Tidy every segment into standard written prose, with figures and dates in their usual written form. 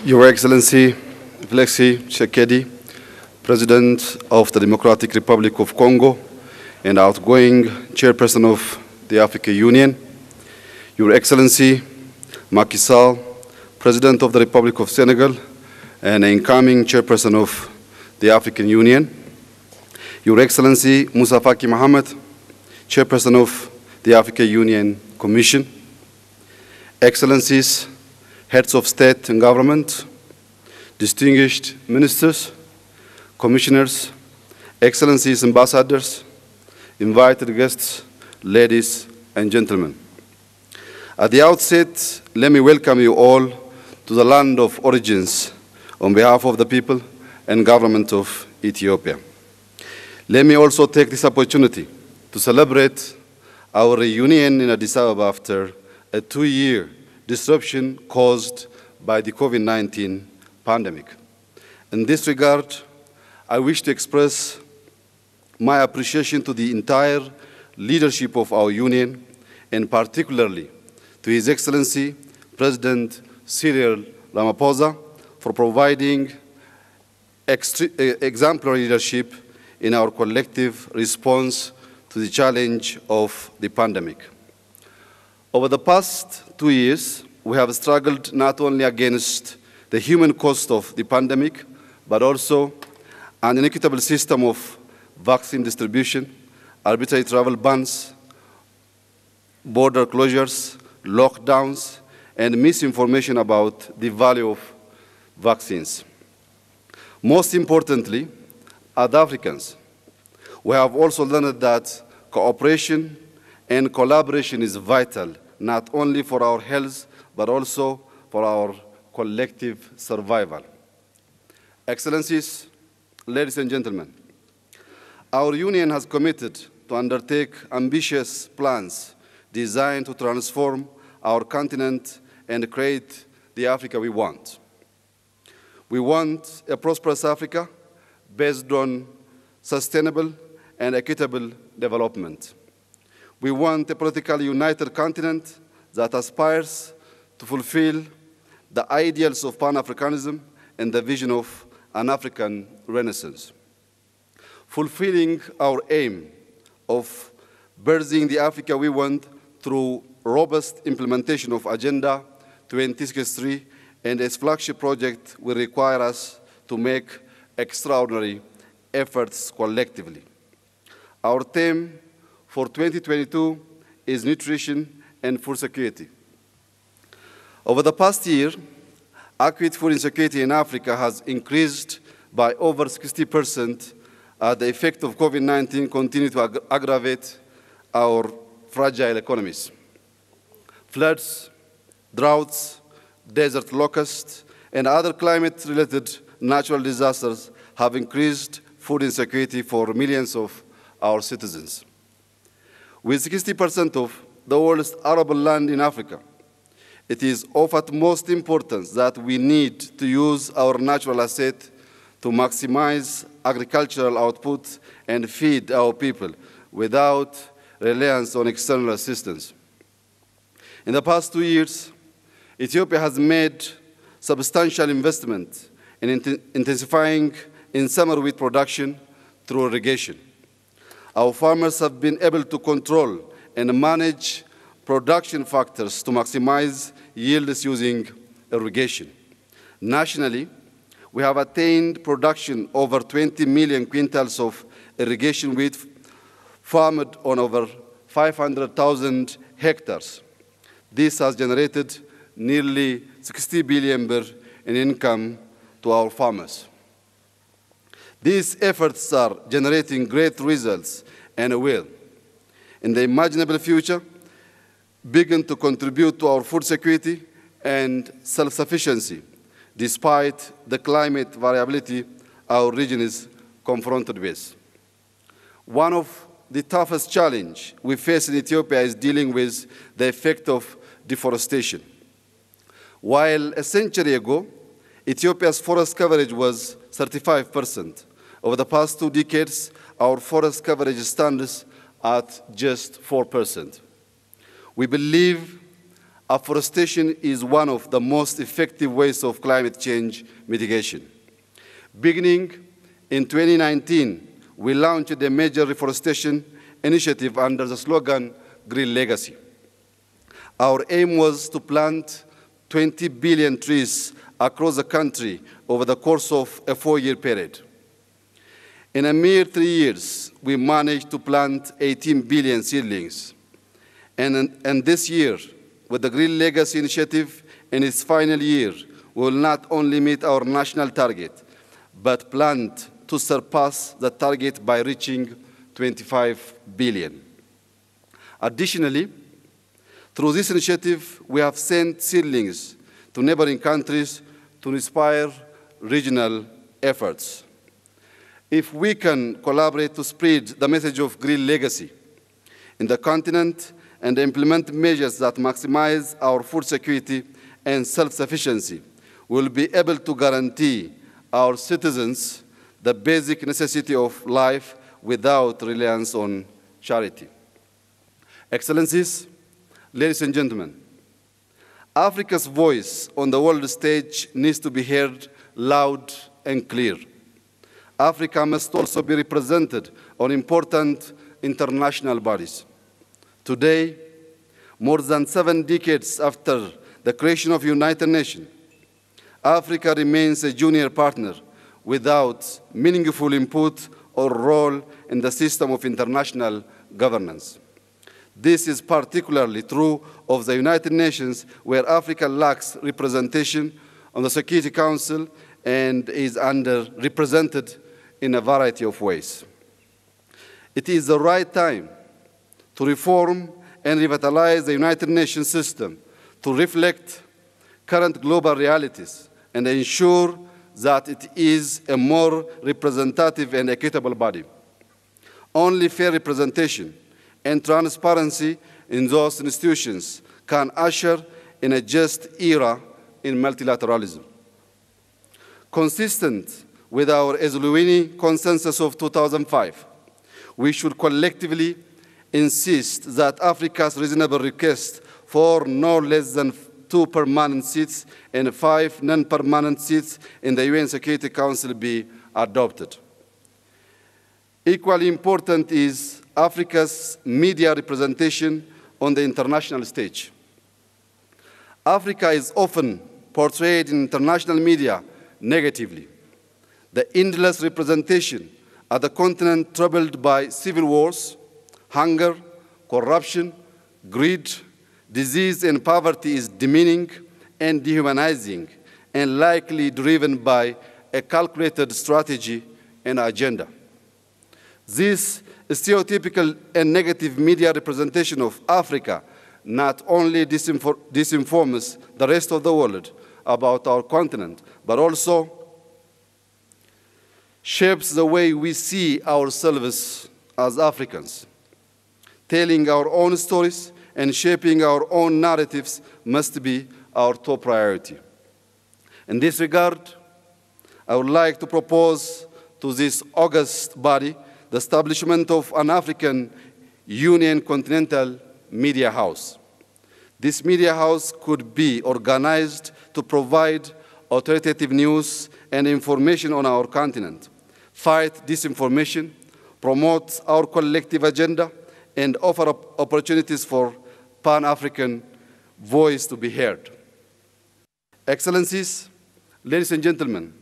Your Excellency, Alexei Tshisekedi, President of the Democratic Republic of Congo and outgoing Chairperson of the African Union, Your Excellency, Macky Sall, President of the Republic of Senegal and incoming Chairperson of the African Union, Your Excellency Moussa Faki Mohamed, Chairperson of the African Union Commission, Excellencies, Heads of State and Government, distinguished ministers, commissioners, Excellencies, ambassadors, invited guests, ladies and gentlemen. At the outset, let me welcome you all to the land of origins on behalf of the people and government of Ethiopia. Let me also take this opportunity to celebrate our reunion in Addis Ababa after a 2-year disruption caused by the COVID-19 pandemic. In this regard, I wish to express my appreciation to the entire leadership of our Union, and particularly to His Excellency President Cyril Ramaphosa for providing exemplary leadership in our collective response to the challenge of the pandemic. Over the past 2 years, we have struggled not only against the human cost of the pandemic, but also an inequitable system of vaccine distribution, arbitrary travel bans, border closures, lockdowns, and misinformation about the value of vaccines. Most importantly, as Africans, we have also learned that cooperation and collaboration is vital, not only for our health, but also for our collective survival. Excellencies, ladies and gentlemen, our Union has committed to undertake ambitious plans designed to transform our continent and create the Africa we want. We want a prosperous Africa based on sustainable and equitable development. We want a politically united continent that aspires to fulfill the ideals of Pan-Africanism and the vision of an African Renaissance. Fulfilling our aim of birthing the Africa we want through robust implementation of Agenda 2063 and its flagship project will require us to make extraordinary efforts collectively. Our theme for 2022 is nutrition and food security. Over the past year, acute food insecurity in Africa has increased by over 60% as the effect of COVID-19 continues to aggravate our fragile economies. Floods, droughts, desert locusts, and other climate-related natural disasters have increased food insecurity for millions of our citizens. With 60% of the world's arable land in Africa, it is of utmost importance that we need to use our natural asset to maximize agricultural output and feed our people without reliance on external assistance. In the past 2 years, Ethiopia has made substantial investment in intensifying in summer wheat production through irrigation. Our farmers have been able to control and manage production factors to maximize yields using irrigation. Nationally, we have attained production over 20 million quintals of irrigation wheat farmed on over 500,000 hectares. This has generated nearly 60 billion birr in income to our farmers. These efforts are generating great results and will, in the imaginable future, begin to contribute to our food security and self-sufficiency, despite the climate variability our region is confronted with. One of the toughest challenges we face in Ethiopia is dealing with the effect of deforestation. While a century ago, Ethiopia's forest coverage was 35%, over the past 2 decades, our forest coverage stands at just 4%. We believe afforestation is one of the most effective ways of climate change mitigation. Beginning in 2019, we launched a major reforestation initiative under the slogan, Green Legacy. Our aim was to plant 20 billion trees across the country over the course of a 4-year period. In a mere 3 years, we managed to plant 18 billion seedlings. And this year, with the Green Legacy Initiative in its final year, we will not only meet our national target, but plan to surpass the target by reaching 25 billion. Additionally, through this initiative, we have sent seedlings to neighboring countries to inspire regional efforts. If we can collaborate to spread the message of green legacy in the continent and implement measures that maximize our food security and self-sufficiency, we will be able to guarantee our citizens the basic necessity of life without reliance on charity. Excellencies, ladies and gentlemen, Africa's voice on the world stage needs to be heard loud and clear. Africa must also be represented on important international bodies. Today, more than 7 decades after the creation of the United Nations, Africa remains a junior partner without meaningful input or role in the system of international governance. This is particularly true of the United Nations, where Africa lacks representation on the Security Council and is underrepresented in a variety of ways. It is the right time to reform and revitalize the United Nations system to reflect current global realities and ensure that it is a more representative and equitable body. Only fair representation and transparency in those institutions can usher in a just era in multilateralism. Consistent with our Esluini Consensus of 2005, we should collectively insist that Africa's reasonable request for no less than 2 permanent seats and 5 non-permanent seats in the UN Security Council be adopted. Equally important is Africa's media representation on the international stage. Africa is often portrayed in international media negatively. The endless representation of the continent troubled by civil wars, hunger, corruption, greed, disease, and poverty is demeaning and dehumanizing, and likely driven by a calculated strategy and agenda. This stereotypical and negative media representation of Africa not only disinforms the rest of the world about our continent, but also shapes the way we see ourselves as Africans. Telling our own stories and shaping our own narratives must be our top priority. In this regard, I would like to propose to this august body the establishment of an African Union Continental Media House. This media house could be organized to provide authoritative news and information on our continent, fight disinformation, promote our collective agenda, and offer opportunities for Pan-African voice to be heard. Excellencies, ladies and gentlemen,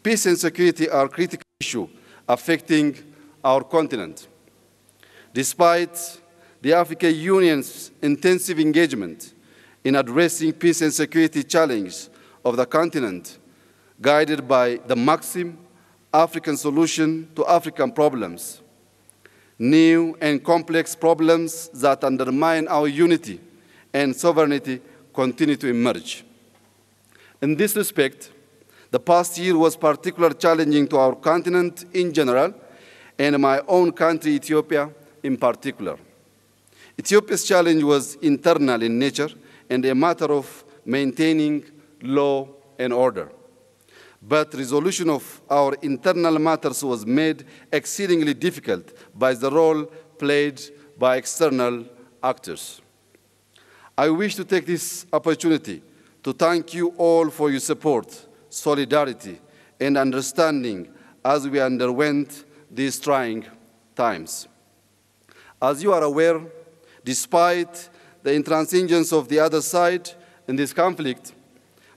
peace and security are critical issues affecting our continent. Despite the African Union's intensive engagement in addressing peace and security challenges of the continent, guided by the maxim, African solution to African problems, new and complex problems that undermine our unity and sovereignty continue to emerge. In this respect, the past year was particularly challenging to our continent in general, and my own country, Ethiopia, in particular. Ethiopia's challenge was internal in nature and a matter of maintaining law and order. But resolution of our internal matters was made exceedingly difficult by the role played by external actors. I wish to take this opportunity to thank you all for your support, solidarity, and understanding as we underwent these trying times. As you are aware, despite the intransigence of the other side in this conflict,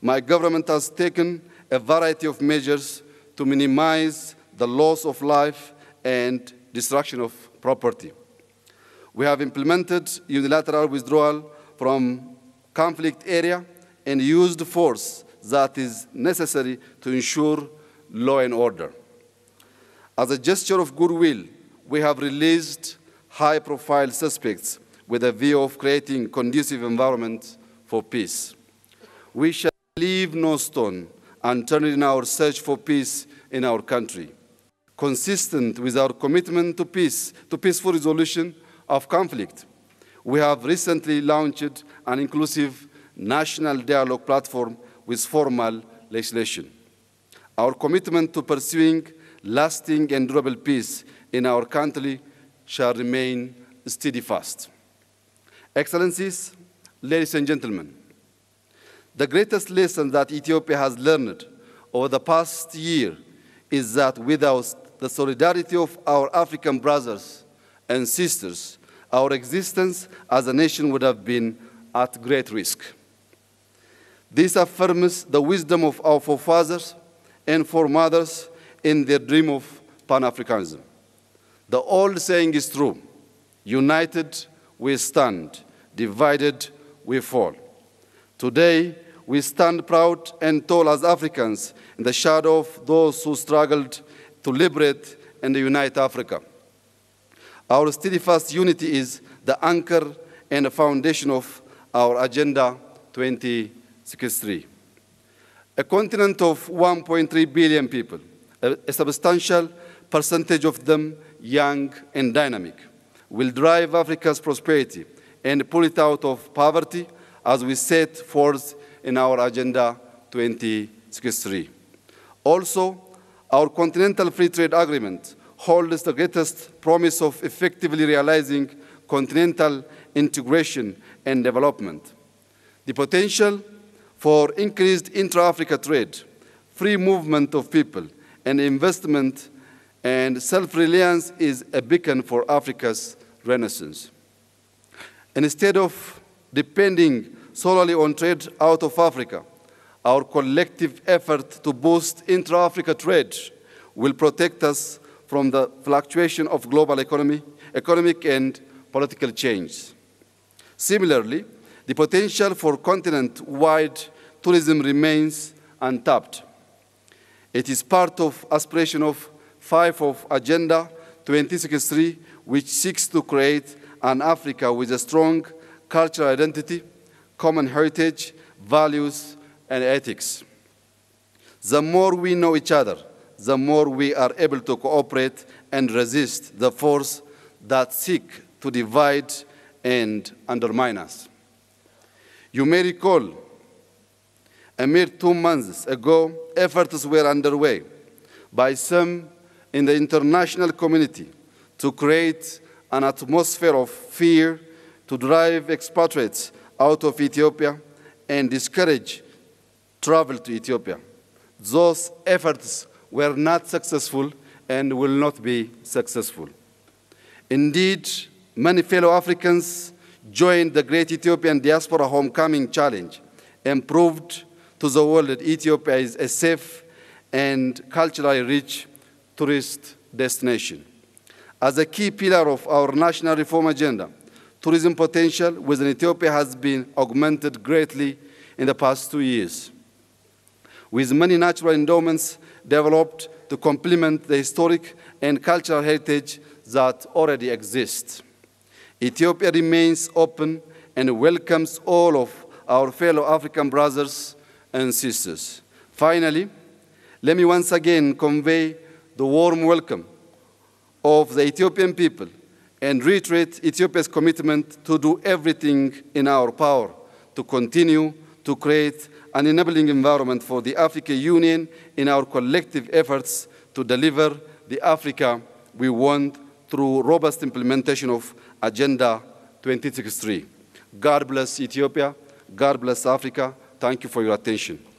my government has taken a variety of measures to minimize the loss of life and destruction of property. We have implemented unilateral withdrawal from conflict area and used force that is necessary to ensure law and order. As a gesture of goodwill, we have released high-profile suspects with a view of creating a conducive environment for peace. We shall leave no stone unturned in our search for peace in our country. Consistent with our commitment to peace, to peaceful resolution of conflict, we have recently launched an inclusive national dialogue platform with formal legislation. Our commitment to pursuing lasting and durable peace in our country shall remain steadfast. Excellencies, ladies and gentlemen, the greatest lesson that Ethiopia has learned over the past year is that without the solidarity of our African brothers and sisters, our existence as a nation would have been at great risk. This affirms the wisdom of our forefathers and foremothers in their dream of Pan-Africanism. The old saying is true: united we stand, divided we fall. Today, we stand proud and tall as Africans in the shadow of those who struggled to liberate and unite Africa. Our steadfast unity is the anchor and the foundation of our Agenda 2063. A continent of 1.3 billion people, a substantial percentage of them young and dynamic, will drive Africa's prosperity and pull it out of poverty as we set forth in our Agenda 2063. Also, our Continental Free Trade Agreement holds the greatest promise of effectively realizing continental integration and development. The potential for increased intra-Africa trade, free movement of people, and investment and self-reliance is a beacon for Africa's renaissance. Instead of depending solely on trade out of Africa, our collective effort to boost intra-Africa trade will protect us from the fluctuation of global economic and political change. Similarly, the potential for continent-wide tourism remains untapped. It is part of aspiration of 5 of Agenda 2063, which seeks to create an Africa with a strong cultural identity, common heritage, values, and ethics. The more we know each other, the more we are able to cooperate and resist the force that seek to divide and undermine us. You may recall, a mere 2 months ago, efforts were underway by some in the international community to create an atmosphere of fear, to drive expatriates out of Ethiopia and discourage travel to Ethiopia. Those efforts were not successful and will not be successful. Indeed, many fellow Africans joined the great Ethiopian diaspora homecoming challenge and proved to the world that Ethiopia is a safe and culturally rich tourist destination. As a key pillar of our national reform agenda, tourism potential within Ethiopia has been augmented greatly in the past 2 years, with many natural endowments developed to complement the historic and cultural heritage that already exists. Ethiopia remains open and welcomes all of our fellow African brothers and sisters. Finally, let me once again convey the warm welcome of the Ethiopian people and reiterate Ethiopia's commitment to do everything in our power to continue to create an enabling environment for the African Union in our collective efforts to deliver the Africa we want through robust implementation of Agenda 2063. God bless Ethiopia. God bless Africa. Thank you for your attention.